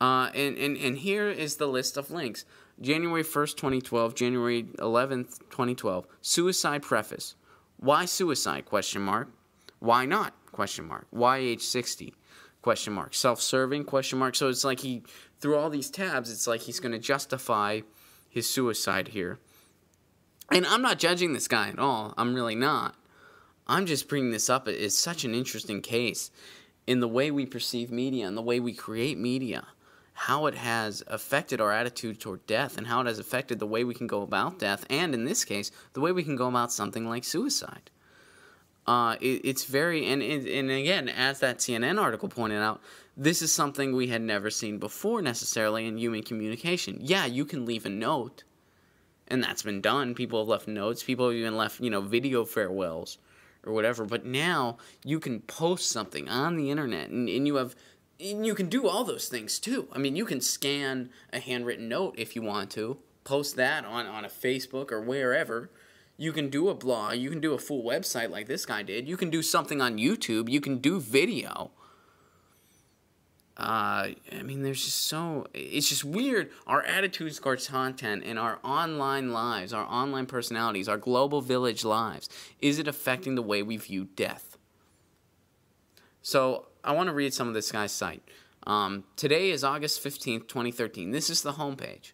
And here is the list of links. January 1st, 2012, January 11th, 2012. Suicide preface. Why suicide? Question mark. Why not? Question mark. Why age 60? Question mark. Self-serving? Question mark. So it's like he, through all these tabs, it's like he's going to justify his suicide here. And I'm not judging this guy at all. I'm really not. I'm just bringing this up. It's such an interesting case in the way we perceive media and the way we create media, how it has affected our attitude toward death and how it has affected the way we can go about death, and in this case, the way we can go about something like suicide. It's very, and again, as that CNN article pointed out, this is something we had never seen before necessarily in human communication. Yeah, you can leave a note, and that's been done. People have left notes. People have even left, video farewells or whatever. But now you can post something on the internet, and you can do all those things too. I mean, you can scan a handwritten note if you want to, post that on a Facebook or wherever. You can do a blog. You can do a full website like this guy did. You can do something on YouTube. You can do video. There's just it's just weird. Our attitudes towards content and our online lives, our online personalities, our global village lives, is it affecting the way we view death? So I want to read some of this guy's site. Today is August 15th, 2013. This is the homepage.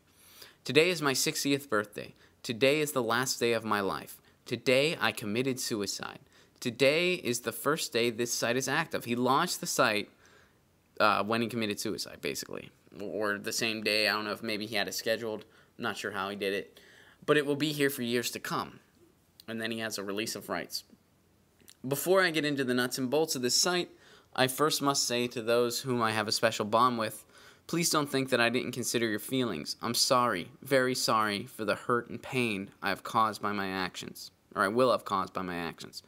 Today is my 60th birthday. Today is the last day of my life. Today I committed suicide. Today is the first day this site is active. He launched the site when he committed suicide, basically. Or the same day. I don't know if maybe he had it scheduled. I'm not sure how he did it. But it will be here for years to come. And then he has a release of rights. Before I get into the nuts and bolts of this site, I first must say to those whom I have a special bond with, please don't think that I didn't consider your feelings. I'm sorry, very sorry for the hurt and pain I have caused by my actions. Or I will have caused by my actions.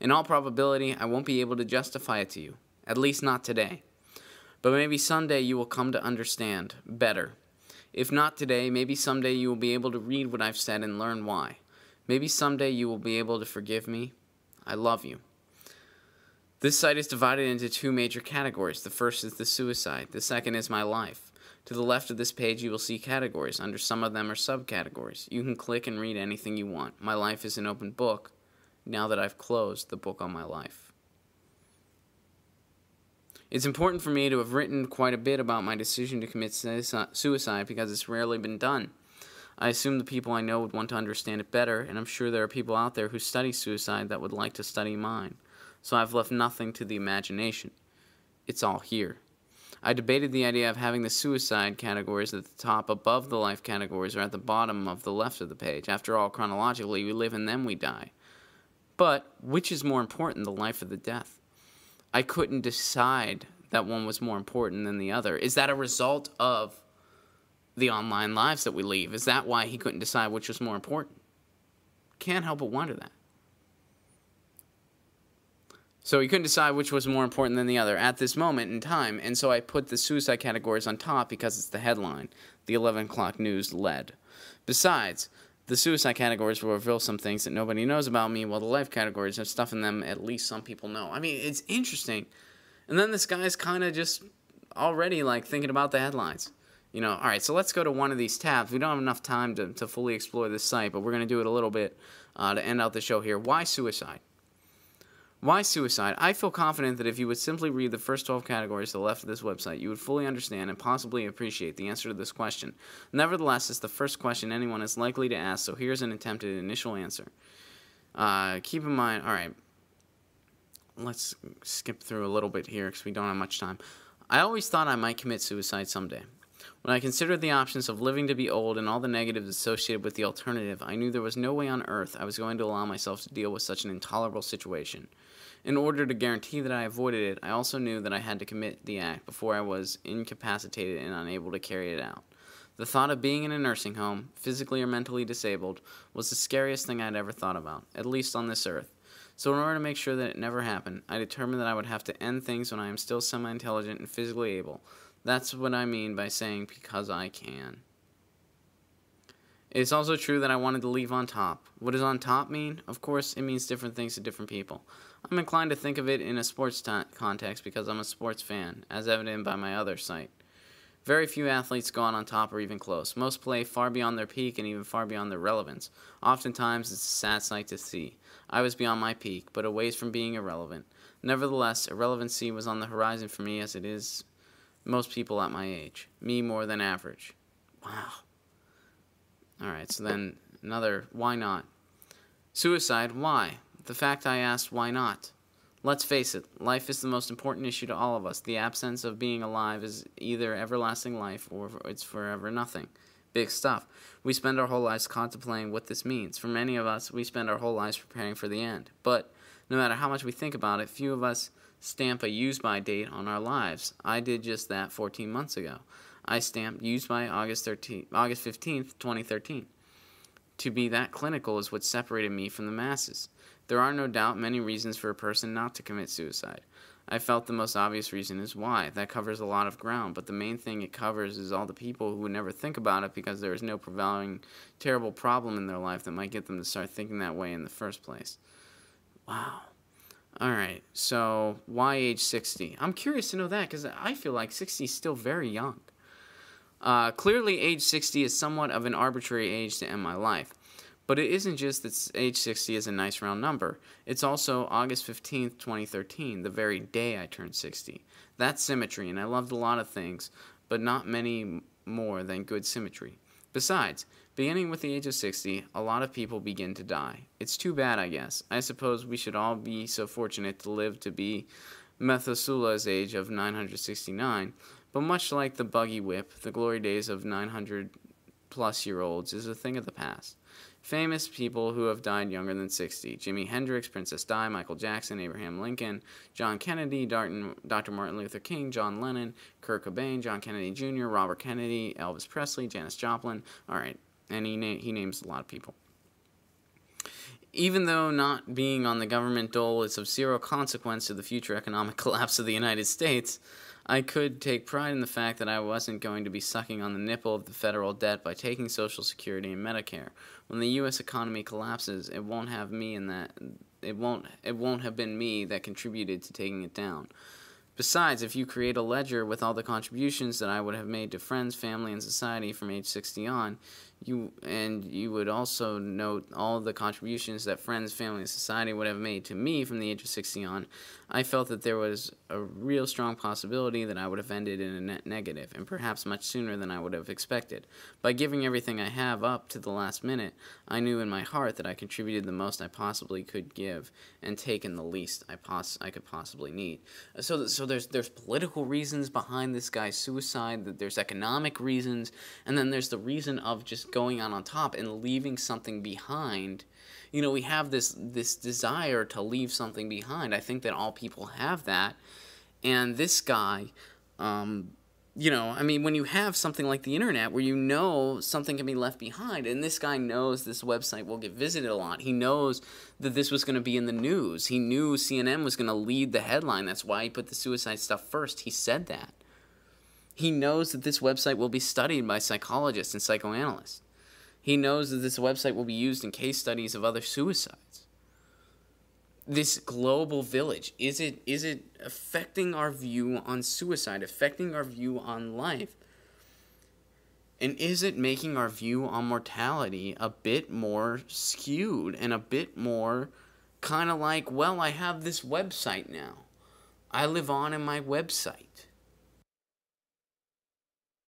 In all probability, I won't be able to justify it to you. At least not today. But maybe someday you will come to understand better. If not today, maybe someday you will be able to read what I've said and learn why. Maybe someday you will be able to forgive me. I love you. This site is divided into two major categories. The first is the suicide. The second is my life. To the left of this page you will see categories. Under some of them are subcategories. You can click and read anything you want. My life is an open book now that I've closed the book on my life. It's important for me to have written quite a bit about my decision to commit suicide because it's rarely been done. I assume the people I know would want to understand it better, and I'm sure there are people out there who study suicide that would like to study mine. So I've left nothing to the imagination. It's all here. I debated the idea of having the suicide categories at the top above the life categories or at the bottom of the left of the page. After all, chronologically, we live and then we die. But which is more important, the life or the death? I couldn't decide that one was more important than the other. Is that a result of the online lives that we lead? Is that why he couldn't decide which was more important? Can't help but wonder that. So he couldn't decide which was more important than the other at this moment in time, and so I put the suicide categories on top because it's the headline, the 11 o'clock news led. Besides, the suicide categories will reveal some things that nobody knows about me, while the life categories have stuff in them at least some people know. I mean, it's interesting. And then this guy's kind of just already like thinking about the headlines. All right, so let's go to one of these tabs. We don't have enough time to fully explore this site, but we're going to do it a little bit to end out the show here. Why suicide? Why suicide? I feel confident that if you would simply read the first 12 categories to the left of this website, you would fully understand and possibly appreciate the answer to this question. Nevertheless, it's the first question anyone is likely to ask, so here's an attempted initial answer. Keep in mind, all right, let's skip through a little bit here because we don't have much time. I always thought I might commit suicide someday. When I considered the options of living to be old and all the negatives associated with the alternative, I knew there was no way on earth I was going to allow myself to deal with such an intolerable situation. In order to guarantee that I avoided it, I also knew that I had to commit the act before I was incapacitated and unable to carry it out. The thought of being in a nursing home, physically or mentally disabled, was the scariest thing I'd ever thought about, at least on this earth. So in order to make sure that it never happened, I determined that I would have to end things when I am still semi-intelligent and physically able. That's what I mean by saying, because I can. It's also true that I wanted to leave on top. What does on top mean? Of course, it means different things to different people. I'm inclined to think of it in a sports context because I'm a sports fan, as evident by my other site. Very few athletes go on top or even close. Most play far beyond their peak and even far beyond their relevance. Oftentimes, it's a sad sight to see. I was beyond my peak, but a ways from being irrelevant. Nevertheless, irrelevancy was on the horizon for me as it is most people at my age. Me more than average. Wow. Alright, so then another, why not? Suicide, why? The fact I asked, why not? Let's face it, life is the most important issue to all of us. The absence of being alive is either everlasting life or it's forever nothing. Big stuff. We spend our whole lives contemplating what this means. For many of us, we spend our whole lives preparing for the end. But no matter how much we think about it, few of us stamp a use-by date on our lives. I did just that 14 months ago. I stamped use-by August 15th, 2013. To be that clinical is what separated me from the masses. There are no doubt many reasons for a person not to commit suicide. I felt the most obvious reason is why. That covers a lot of ground, but the main thing it covers is all the people who would never think about it because there is no prevailing terrible problem in their life that might get them to start thinking that way in the first place. Wow. Alright, so why age 60? I'm curious to know that because I feel like 60 is still very young. Clearly, age 60 is somewhat of an arbitrary age to end my life. But it isn't just that age 60 is a nice round number. It's also August 15th, 2013, the very day I turned 60. That's symmetry, and I loved a lot of things, but not many more than good symmetry. Besides, beginning with the age of 60, a lot of people begin to die. It's too bad, I guess. I suppose we should all be so fortunate to live to be Methuselah's age of 969, but much like the buggy whip, the glory days of 900-plus-year-olds is a thing of the past. Famous people who have died younger than 60. Jimi Hendrix, Princess Di, Michael Jackson, Abraham Lincoln, John Kennedy, Dr. Martin Luther King, John Lennon, Kurt Cobain, John Kennedy Jr., Robert Kennedy, Elvis Presley, Janis Joplin. Alright, and he names a lot of people. Even though not being on the government dole is of zero consequence to the future economic collapse of the United States, I could take pride in the fact that I wasn't going to be sucking on the nipple of the federal debt by taking Social Security and Medicare. When the U.S. economy collapses, it won't have been me that contributed to taking it down. Besides, if you create a ledger with all the contributions that I would have made to friends, family, and society from age 60 on, you would also note all the contributions that friends, family, and society would have made to me from the age of 60 on, I felt that there was a real strong possibility that I would have ended in a net negative, and perhaps much sooner than I would have expected. By giving everything I have up to the last minute, I knew in my heart that I contributed the most I possibly could give, and taken the least I could possibly need. So there's political reasons behind this guy's suicide, that there's economic reasons, and then there's the reason of just going on top and leaving something behind. You know, we have this desire to leave something behind. I think that all people have that. And this guy, you know, I mean, when you have something like the internet where you know something can be left behind, and this guy knows this website will get visited a lot. He knows that this was going to be in the news. He knew CNN was going to lead the headline. That's why he put the suicide stuff first. He said that. He knows that this website will be studied by psychologists and psychoanalysts. He knows that this website will be used in case studies of other suicides. This global village, is it affecting our view on suicide, affecting our view on life? And is it making our view on mortality a bit more skewed and a bit more kind of like, well, I have this website now. I live on in my website.